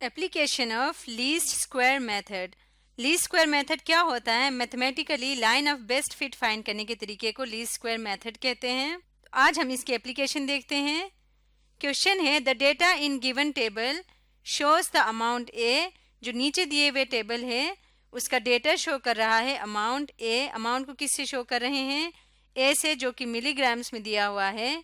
Application of least square method. Least square method क्या होता है? Mathematically line of best fit find करने के तरीके को लीस्ट स्क्वायर मेथड कहते हैं। तो आज हम इसकी एप्लीकेशन देखते हैं। क्वेश्चन है, the data in given table shows the amount A. जो नीचे दिए हुए टेबल है उसका डेटा शो कर रहा है अमाउंट ए। अमाउंट को किससे शो कर रहे हैं? ए से, जो कि मिलीग्राम्स में दिया हुआ है।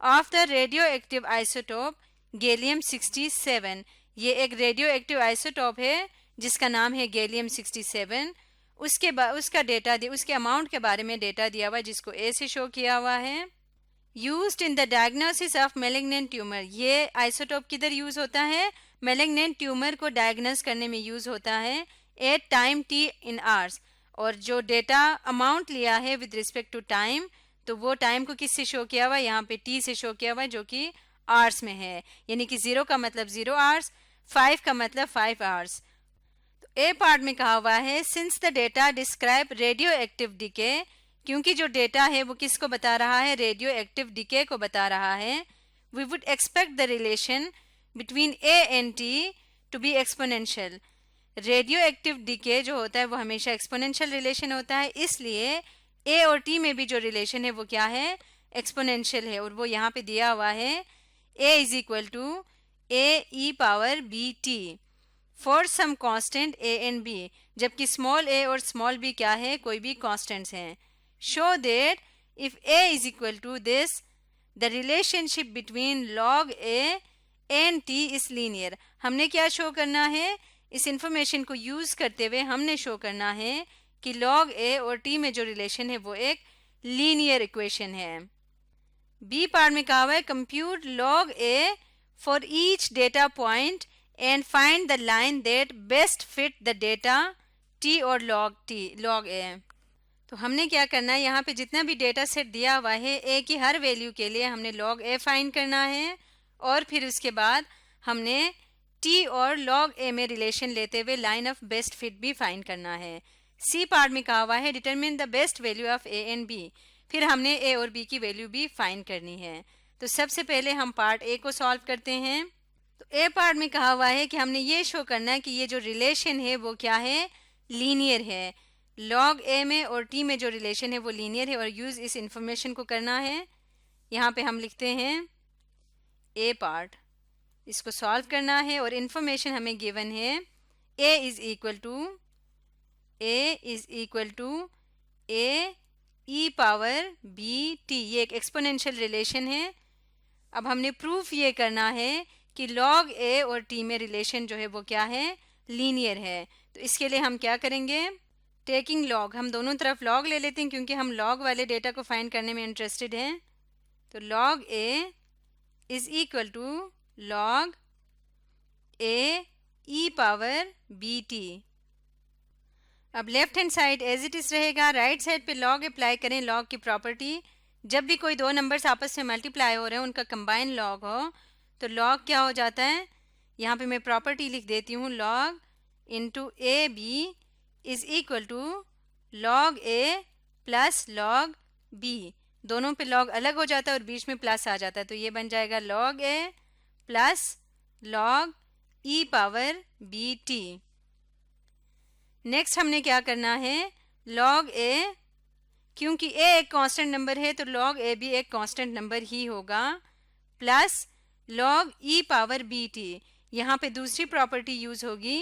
Of the radio active isotope gallium 67। ये एक रेडियो एक्टिव आइसोटोप है जिसका नाम है गैलियम 67। उसका डेटा उसके अमाउंट के बारे में डेटा दिया हुआ है जिसको ए से शो किया हुआ है। Used in the diagnosis of malignant tumour. ये आइसोटोप किधर यूज होता है? मेलिग्नेंट ट्यूमर को डायग्नोस करने में यूज होता है at time t in hours. और जो डेटा अमाउंट लिया है विद रिस्पेक्ट टू टाइम, तो वो टाइम को किससे शो किया हुआ है? यहाँ पे टी से शो किया हुआ है जो कि आवर्स में है, यानी कि 0 का मतलब 0 आवर्स, 5 का मतलब 5 आवर्स। तो ए पार्ट में कहा हुआ है, since the data describe radio active decay. क्योंकि जो डेटा है वो किसको बता रहा है? रेडियो एक्टिव डिके को बता रहा है। We would expect the relation between a and t to be exponential. Radioactive decay जो होता है वो हमेशा एक्सपोनेंशियल रिलेशन होता है, इसलिए ए और टी में भी जो रिलेशन है वो क्या है? एक्सपोनेंशियल है। और वो यहाँ पे दिया हुआ है A is equal to A e power B T for some constant A and B, जबकि स्मॉल ए और स्मॉल बी क्या है? कोई भी कांस्टेंट्स हैं। Show that if A is equal to this the relationship between log A and T is linear. हमने क्या show करना है? इस इंफॉर्मेशन को यूज करते हुए हमने शो करना है कि लॉग ए और टी में जो रिलेशन है वो एक लीनियर इक्वेशन है। बी पार्ट में कहा हुआ है, compute log A for each data point and find the line that best fit the data T और लॉग ए। तो हमने क्या करना है, यहाँ पे जितना भी डेटा सेट दिया हुआ है ए की हर वैल्यू के लिए हमने लॉग ए फाइंड करना है, और फिर उसके बाद हमने टी और लॉग ए में रिलेशन लेते हुए लाइन ऑफ बेस्ट फिट भी फाइंड करना है। सी पार्ट में कहा हुआ है, determine the best value of a and b. फिर हमने ए और बी की वैल्यू भी फाइंड करनी है। तो सबसे पहले हम पार्ट ए को सॉल्व करते हैं। तो ए पार्ट में कहा हुआ है कि हमने ये शो करना है कि ये जो रिलेशन है वो क्या है? लीनियर है। लॉग ए में और टी में जो रिलेशन है वो लीनियर है, और यूज इस इंफॉर्मेशन को करना है। यहाँ पे हम लिखते हैं ए पार्ट, इसको सॉल्व करना है, और इंफॉर्मेशन हमें गिवन है A is equal to A e power B T. ये एक एक्सपोनेंशियल रिलेशन है। अब हमने प्रूफ ये करना है कि लॉग ए और टी में रिलेशन जो है वो क्या है? लीनियर है। तो इसके लिए हम क्या करेंगे? टेकिंग लॉग, हम दोनों तरफ लॉग ले लेते हैं क्योंकि हम लॉग वाले डेटा को फाइंड करने में इंटरेस्टेड हैं। तो log A is equal to log A e power B T. अब left hand side as it is रहेगा, राइट साइड पे लॉग अप्लाई करें। लॉग की प्रॉपर्टी, जब भी कोई दो नंबर्स आपस में मल्टीप्लाई हो रहे हैं उनका कंबाइन लॉग हो तो लॉग क्या हो जाता है? यहाँ पे मैं प्रॉपर्टी लिख देती हूँ, log into a b is equal to log A plus log b. दोनों पे लॉग अलग हो जाता है और बीच में प्लस आ जाता है, तो ये बन जाएगा लॉग ए प्लस लॉग ई पावर बी टी। नेक्स्ट हमने क्या करना है? लॉग ए, क्योंकि ए एक कांस्टेंट नंबर है तो लॉग ए भी एक कांस्टेंट नंबर ही होगा, प्लस लॉग ई पावर बी टी। यहाँ पे दूसरी प्रॉपर्टी यूज होगी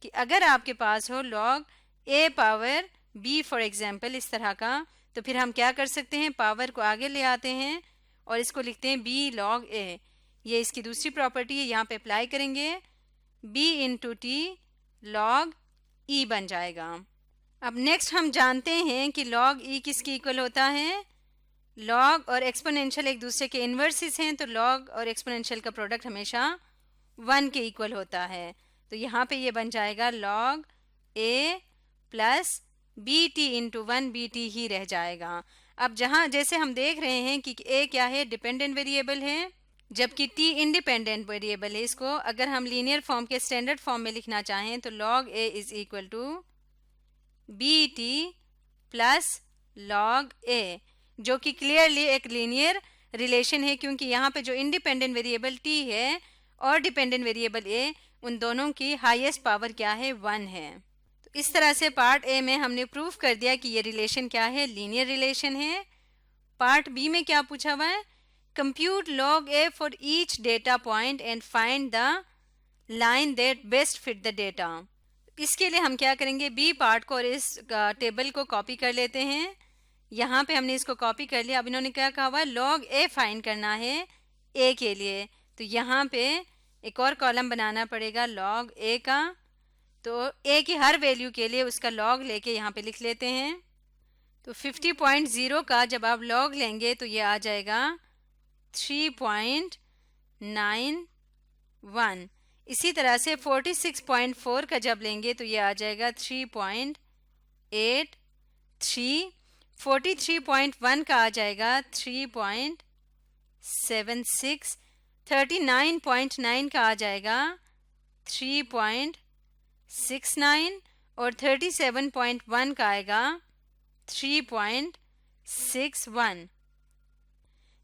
कि अगर आपके पास हो log a power b for example इस तरह का, तो फिर हम क्या कर सकते हैं? पावर को आगे ले आते हैं और इसको लिखते हैं बी लॉग ए। ये इसकी दूसरी प्रॉपर्टी है, यहाँ पे अप्लाई करेंगे, बी इंटू टी लॉग ई बन जाएगा। अब नेक्स्ट हम जानते हैं कि लॉग ई किसकी इक्वल होता है? लॉग और एक्सपोनेंशियल एक दूसरे के इन्वर्सिस हैं, तो लॉग और एक्सपोनेंशियल का प्रोडक्ट हमेशा 1 के इक्वल होता है। तो यहाँ पे ये बन जाएगा लॉग ए plus B T into 1, B T ही रह जाएगा। अब जहाँ जैसे हम देख रहे हैं कि ए क्या है? डिपेंडेंट वेरिएबल है, जबकि टी इंडिपेंडेंट वेरिएबल है। इसको अगर हम लीनियर फॉर्म के स्टैंडर्ड फॉर्म में लिखना चाहें तो log A is equal to B T plus log A, जो कि क्लियरली एक लीनियर रिलेशन है, क्योंकि यहाँ पे जो इंडिपेंडेंट वेरिएबल टी है और डिपेंडेंट वेरिएबल ए उन दोनों की हाईएस्ट पावर क्या है, 1 है। तो इस तरह से पार्ट ए में हमने प्रूफ कर दिया कि ये रिलेशन क्या है, लीनियर रिलेशन है। पार्ट बी में क्या पूछा हुआ है, compute log A for each data point and find the line that best fit the data. इसके लिए हम क्या करेंगे, बी पार्ट को और इस टेबल को कॉपी कर लेते हैं। यहाँ पे हमने इसको कॉपी कर लिया। अब इन्होंने क्या कहा हुआ, लॉग ए फाइंड करना है ए के लिए, तो यहाँ पे एक और कॉलम बनाना पड़ेगा लॉग ए का। तो ए की हर वैल्यू के लिए उसका लॉग लेके यहाँ पे लिख लेते हैं। तो 50.0 का जब आप लॉग लेंगे तो ये आ जाएगा 3.91। इसी तरह से 46.4 का जब लेंगे तो ये आ जाएगा 3.83। 43.1 का आ जाएगा 3.76। 39.9 का आ जाएगा 3.69 और 37.1 का आएगा 3.61।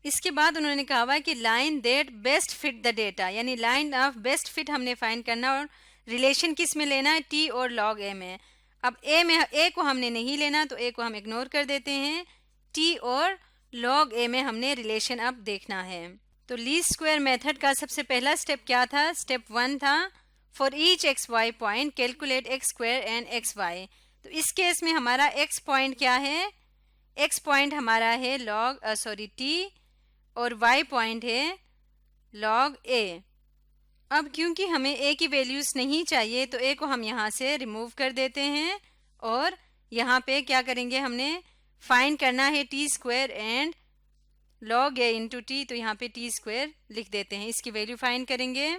इसके बाद उन्होंने कहा हुआ है कि line that best fit the data, यानी लाइन ऑफ बेस्ट फिट हमने फाइंड करना और रिलेशन किस में लेना है, टी और लॉग ए में। अब ए को हमने नहीं लेना तो ए को हम इग्नोर कर देते हैं। टी और लॉग ए में हमने रिलेशन अब देखना है। तो लीस्ट स्क्वायर मेथड का सबसे पहला स्टेप क्या था, स्टेप 1 था for each x y point calculate x square and x y. तो इस केस में हमारा एक्स पॉइंट क्या है, एक्स पॉइंट हमारा है टी और y पॉइंट है log a। अब क्योंकि हमें a की वैल्यूज़ नहीं चाहिए तो a को हम यहाँ से रिमूव कर देते हैं और यहाँ पे क्या करेंगे, हमने फाइंड करना है t square and log a into T, तो यहाँ पे t स्क्वायर लिख देते हैं। इसकी वैल्यू फाइंड करेंगे।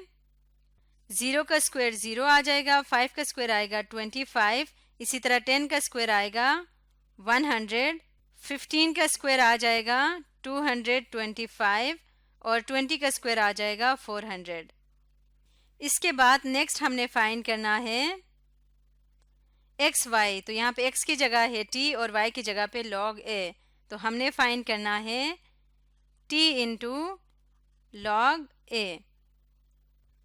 0 का स्क्वायर 0 आ जाएगा, 5 का स्क्वायर आएगा 25, इसी तरह 10 का स्क्वायर आएगा 100, 15 का स्क्वायर आ जाएगा 225 और 20 का स्क्वायर आ जाएगा 400। इसके बाद नेक्स्ट हमने फाइंड करना है एक्स वाई। तो यहाँ पे x की जगह है t और y की जगह पे log a। तो हमने फाइंड करना है t इंटू log a।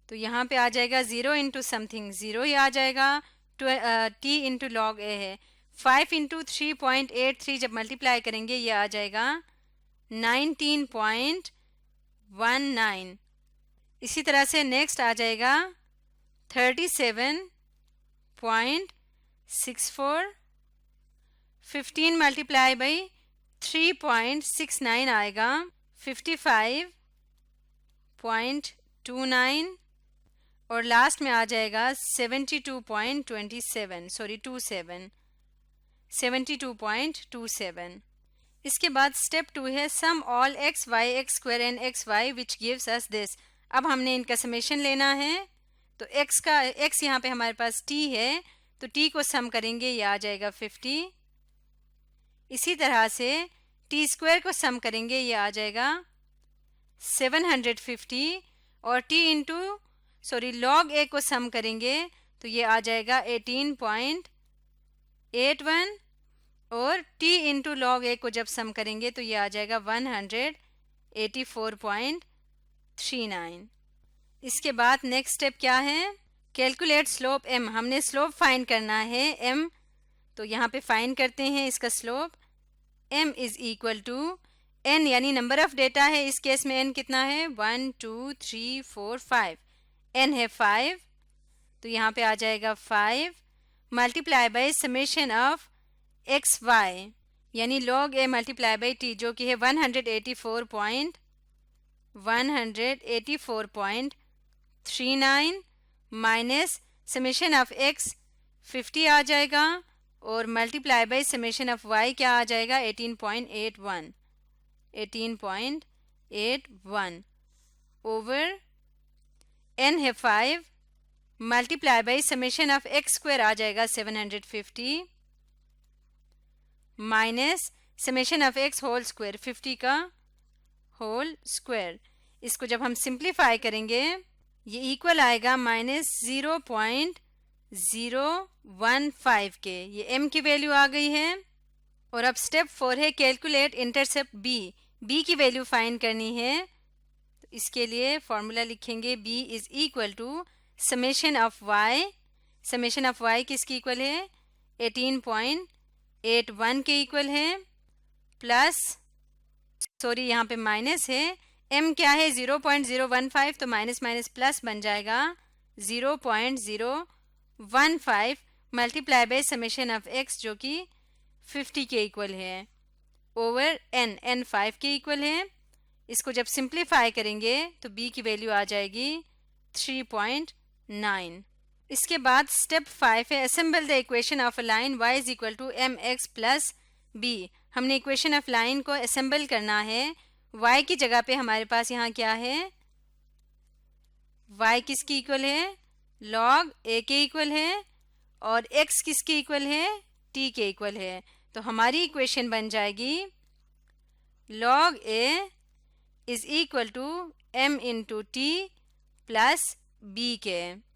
तो यहाँ पे आ जाएगा 0 इंटू समथिंग 0 ही आ जाएगा। t इंटू log a है। 5 इंटू 3.83 जब मल्टीप्लाई करेंगे ये आ जाएगा 19.19। इसी तरह से नेक्स्ट आ जाएगा 37.64। 15 मल्टीप्लाई बाई 3.69 आएगा 55.29 और लास्ट में आ जाएगा 72.27। इसके बाद स्टेप 2 है sum all x y x square and x y which gives us this. अब हमने इनका समेशन लेना है। तो x यहाँ पे हमारे पास t है तो t को सम करेंगे ये आ जाएगा 50। इसी तरह से t स्क्वायर को सम करेंगे ये आ जाएगा 750 और log a को सम करेंगे तो ये आ जाएगा 18.81 और t इंटू log a को जब सम करेंगे तो ये आ जाएगा 184.39। इसके बाद नेक्स्ट स्टेप क्या है, कैलकुलेट स्लोप m। हमने स्लोप फाइंड करना है m। तो यहाँ पे फाइंड करते हैं इसका slope. m is equal to n, यानी नंबर ऑफ डेटा है। इस केस में n कितना है 1 2 3 4 5। n है 5 तो यहाँ पे आ जाएगा 5 multiply by summation of X Y यानी log a multiply by t जो कि है 184.39 माइनस समेशन ऑफ x 50 आ जाएगा और multiply by summation of y क्या आ जाएगा 18.81 ओवर n है 5 multiply by summation of x square आ जाएगा 750 minus summation of x whole square 50 का होल स्क्वायर। इसको जब हम सिंप्लीफाई करेंगे ये इक्वल आएगा -0.015 के। ये m की वैल्यू आ गई है। और अब स्टेप 4 है कैलकुलेट इंटरसेप्ट b। b की वैल्यू फाइंड करनी है। तो इसके लिए फॉर्मूला लिखेंगे b is equal to summation of y किसकी इक्वल है 18.81 के इक्वल है, प्लस सॉरी यहाँ पे माइनस है, m क्या है 0.015, तो माइनस माइनस प्लस बन जाएगा 0.015 multiply by summation of x जो कि 50 के इक्वल है ओवर n 5 के इक्वल है। इसको जब सिंप्लीफाई करेंगे तो b की वैल्यू आ जाएगी 3.9। इसके बाद स्टेप 5 है assemble the equation of a line y is equal to mx plus b। हमने इक्वेशन ऑफ लाइन को असेंबल करना है। y की जगह पे हमारे पास यहाँ क्या है, y किसकी इक्वल है log a के इक्वल है, और x किसके इक्वल है t के इक्वल है। तो हमारी इक्वेशन बन जाएगी log a is equal to m into t plus b के।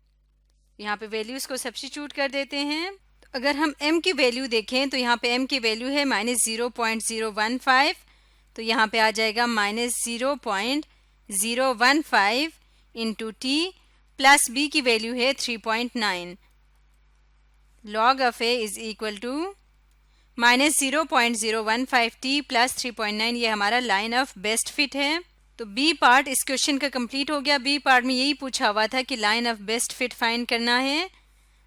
यहाँ पे वैल्यूज़ को सब्स्टिट्यूट कर देते हैं। तो अगर हम m की वैल्यू देखें तो यहाँ पे m की वैल्यू है -0.015, तो यहाँ पे आ जाएगा -0.015 इंटू टी प्लस b की वैल्यू है 3.9। log of a is equal to -0.015 t plus 3.9। ये हमारा लाइन ऑफ बेस्ट फिट है। तो बी पार्ट इस क्वेश्चन का कंप्लीट हो गया। बी पार्ट में यही पूछा हुआ था कि line of best fit find करना है।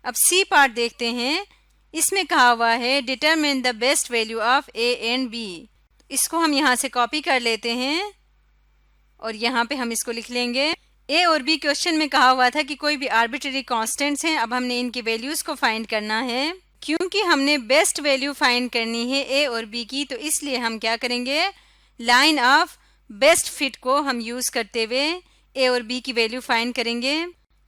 अब सी पार्ट देखते हैं। इसमें कहा हुआ है determine the best value of a and b. इसको हम यहाँ से कॉपी कर लेते हैं और यहाँ पे हम इसको लिख लेंगे। ए और बी क्वेश्चन में कहा हुआ था कि कोई भी आर्बिट्ररी कॉन्स्टेंट्स हैं। अब हमने इनकी वैल्यूज़ को फाइंड करना है। क्योंकि हमने बेस्ट वैल्यू फाइंड करनी है ए और बी की, तो इसलिए हम क्या करेंगे, लाइन ऑफ बेस्ट फिट को हम यूज़ करते हुए ए और बी की वैल्यू फाइंड करेंगे।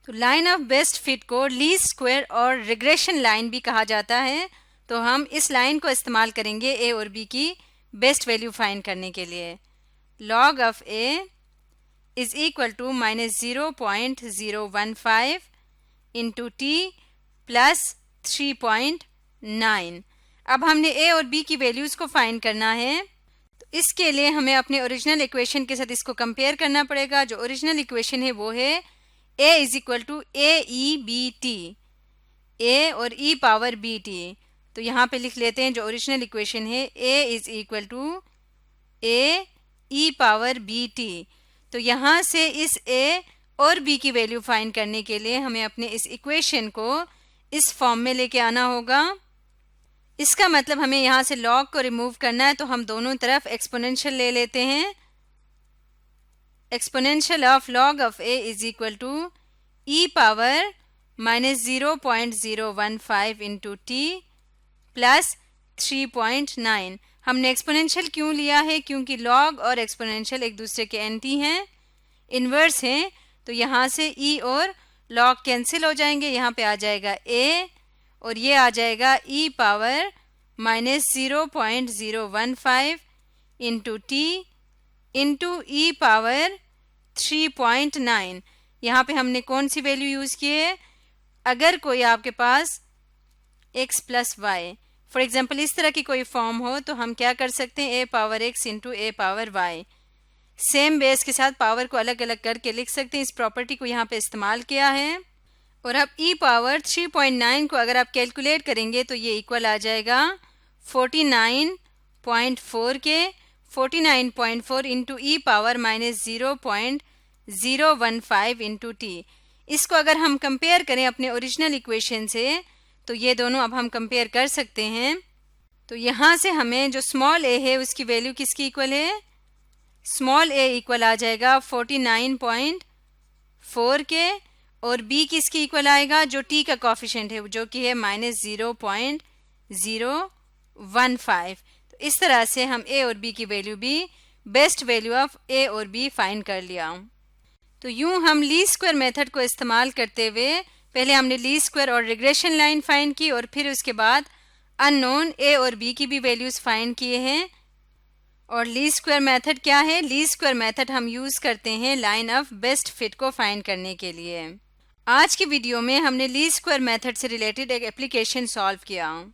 तो लाइन ऑफ बेस्ट फिट को लीस्ट स्क्वायर और रिग्रेशन लाइन भी कहा जाता है। तो हम इस लाइन को इस्तेमाल करेंगे ए और बी की बेस्ट वैल्यू फाइंड करने के लिए। log of a is equal to -0.015 into t plus 3.9। अब हमने ए और बी की वैल्यूज़ को फाइंड करना है। तो इसके लिए हमें अपने ओरिजिनल इक्वेशन के साथ इसको कंपेयर करना पड़ेगा। जो ओरिजिनल इक्वेशन है वो है a is equal to A e B T, A और e पावर बी टी। तो यहाँ पे लिख लेते हैं जो ओरिजिनल इक्वेशन है a is equal to A e power B t. तो यहाँ से इस a और b की वैल्यू फाइंड करने के लिए हमें अपने इस इक्वेशन को इस फॉर्म में लेके आना होगा। इसका मतलब हमें यहाँ से log को रिमूव करना है, तो हम दोनों तरफ एक्सपोनेंशियल ले लेते हैं। Exponential of log of a is equal to e power -0.015 into t plus 3.9। हमने एक्सपोनेंशियल क्यों लिया है, क्योंकि log और एक्सपोनेंशियल एक दूसरे के एंटी हैं, इन्वर्स हैं। तो यहाँ से e और log कैंसिल हो जाएंगे, यहाँ पे आ जाएगा a और ये आ जाएगा e power -0.015 into T into e power 3.9। यहाँ पे हमने कौन सी वैल्यू यूज़ की है, अगर कोई आपके पास x plus y for example इस तरह की कोई फॉर्म हो तो हम क्या कर सकते हैं, a power x into a power y। Same base के साथ पावर को अलग अलग करके लिख सकते हैं। इस प्रॉपर्टी को यहाँ पे इस्तेमाल किया है। और अब e पावर 3.9 को अगर आप कैलकुलेट करेंगे तो ये इक्वल आ जाएगा 49.4 के। 49.4 इंटू ई पावर -0.015 इंटू टी। इसको अगर हम कंपेयर करें अपने ओरिजिनल इक्वेशन से तो ये दोनों अब हम कंपेयर कर सकते हैं। तो यहाँ से हमें जो स्मॉल a है उसकी वैल्यू किसकी इक्वल है, स्मॉल a इक्वल आ जाएगा 49.4 के, और b किसकी इक्वल आएगा, जो t का कॉफिशेंट है जो कि है -0.015। तो इस तरह से हम a और b की वैल्यू भी बेस्ट वैल्यू ऑफ a और b फाइंड कर लिया। तो यूं हम लीस्ट स्क्वायर मेथड को इस्तेमाल करते हुए पहले हमने लीस्ट स्क्वायर और रिग्रेशन लाइन फाइंड की और फिर उसके बाद अननोन a और b की भी वैल्यूज़ फाइंड किए हैं। और लीस्ट स्क्वायर मेथड क्या है, लीस्ट स्क्वायर मेथड हम यूज़ करते हैं लाइन ऑफ बेस्ट फिट को फाइंड करने के लिए। आज की वीडियो में हमने लीस्ट स्क्वायर मेथड से रिलेटेड एक एप्लीकेशन सॉल्व किया।